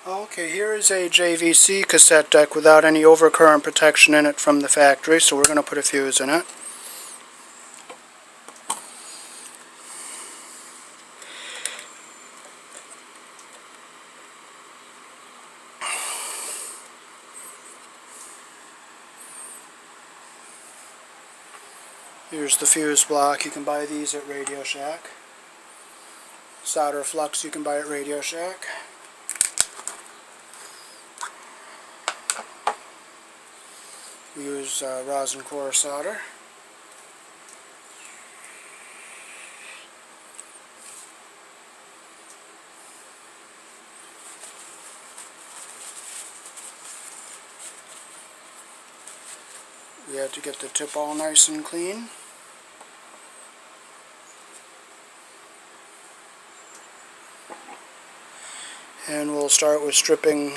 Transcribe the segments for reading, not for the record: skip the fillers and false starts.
Okay, here is a JVC cassette deck without any overcurrent protection in it from the factory, so we're going to put a fuse in it. Here's the fuse block. You can buy these at Radio Shack. Solder flux you can buy at Radio Shack. We use rosin core solder. We have to get the tip all nice and clean. And we'll start with stripping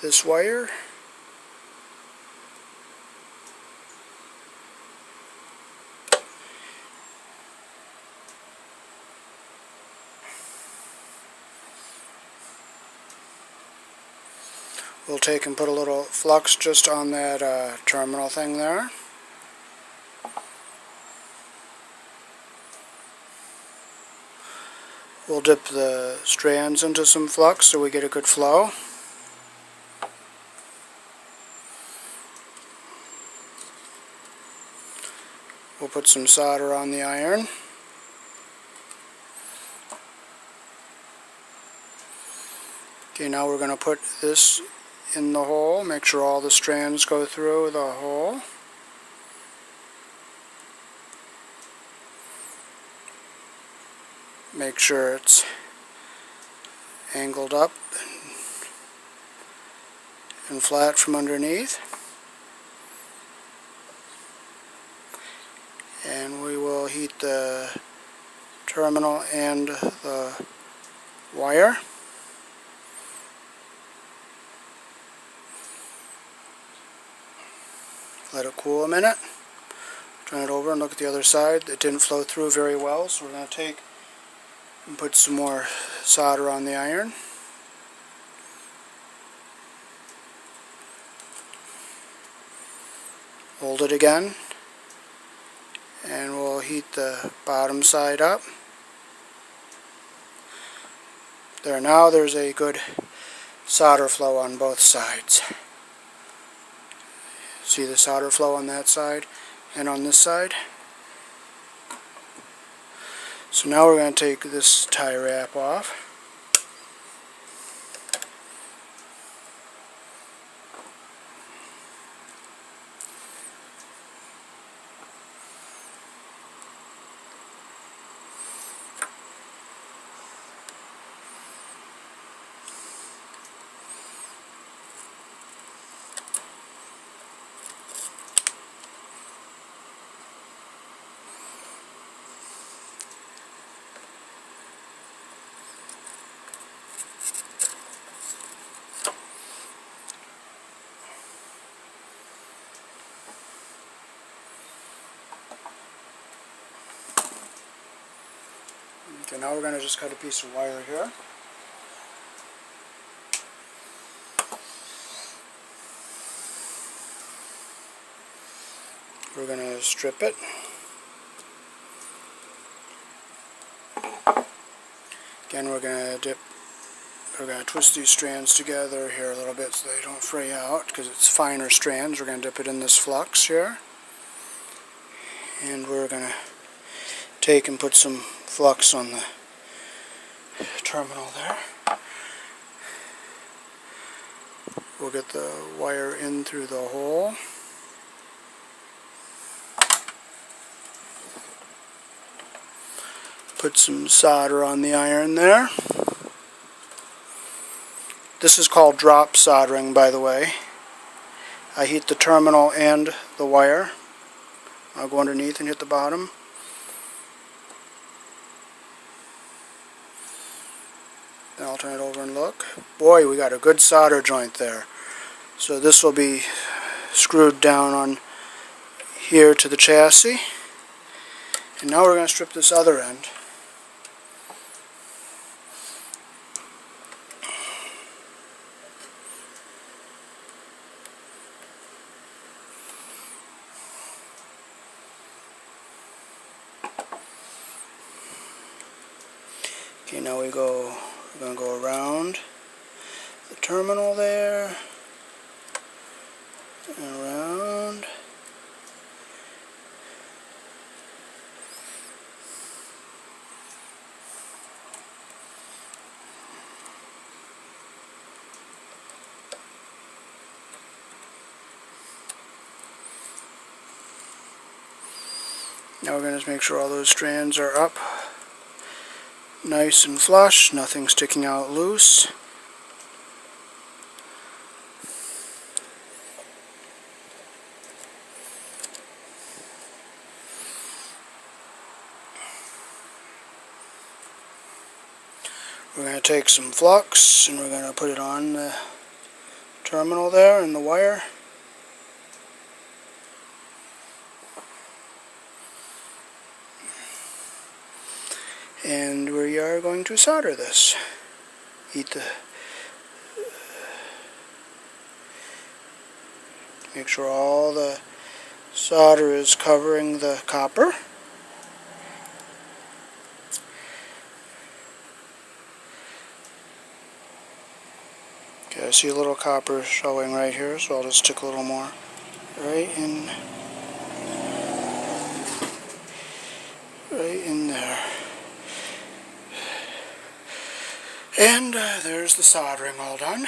this wire. We'll take and put a little flux just on that terminal thing there. We'll dip the strands into some flux so we get a good flow. We'll put some solder on the iron. Okay, now we're going to put this in the hole. Make sure all the strands go through the hole. Make sure it's angled up and flat from underneath. And we will heat the terminal and the wire. Let it cool a minute. Turn it over and look at the other side. It didn't flow through very well, so we're going to take and put some more solder on the iron. Hold it again, and we'll heat the bottom side up. There, now there's a good solder flow on both sides. See the solder flow on that side and on this side? So now we're going to take this tie wrap off. Okay, now we're going to just cut a piece of wire here. We're going to strip it. Again, we're going to twist these strands together here a little bit so they don't fray out, because it's finer strands. We're going to dip it in this flux here. And we're going to take and put some flux on the terminal there. We'll get the wire in through the hole. Put some solder on the iron there. This is called drop soldering, by the way. I heat the terminal and the wire. I'll go underneath and hit the bottom. Then I'll turn it over and look. Boy, we got a good solder joint there. So this will be screwed down on here to the chassis. And now we're going to strip this other end. Okay, now we're going to go around the terminal there, and around. Now we're going to make sure all those strands are up nice and flush, nothing sticking out loose. We're going to take some flux and we're going to put it on the terminal there in the wire. And we are going to solder this. Make sure all the solder is covering the copper. Okay, I see a little copper showing right here, so I'll just stick a little more right in there. And there's the soldering all done.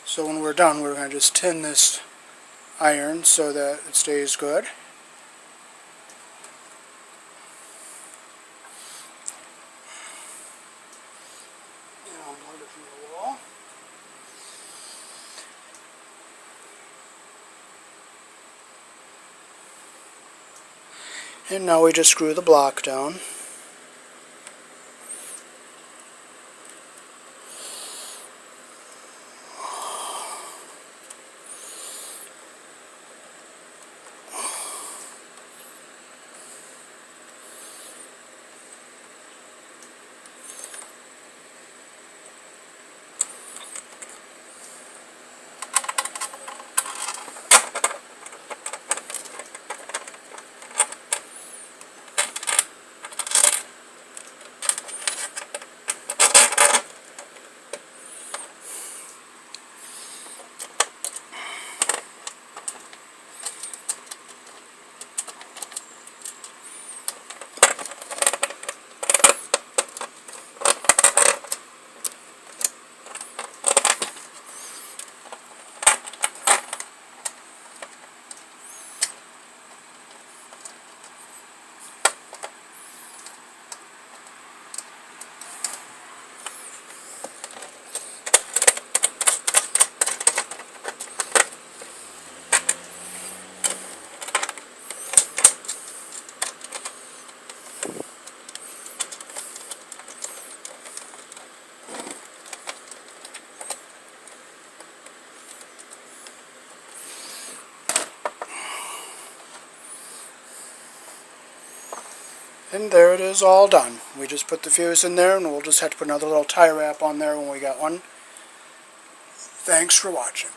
So when we're done, we're going to just tin this iron so that it stays good. And I'll unplug it from the wall. And now we just screw the block down. And there it is, all done. We just put the fuse in there, and we'll just have to put another little tie wrap on there when we got one. Thanks for watching.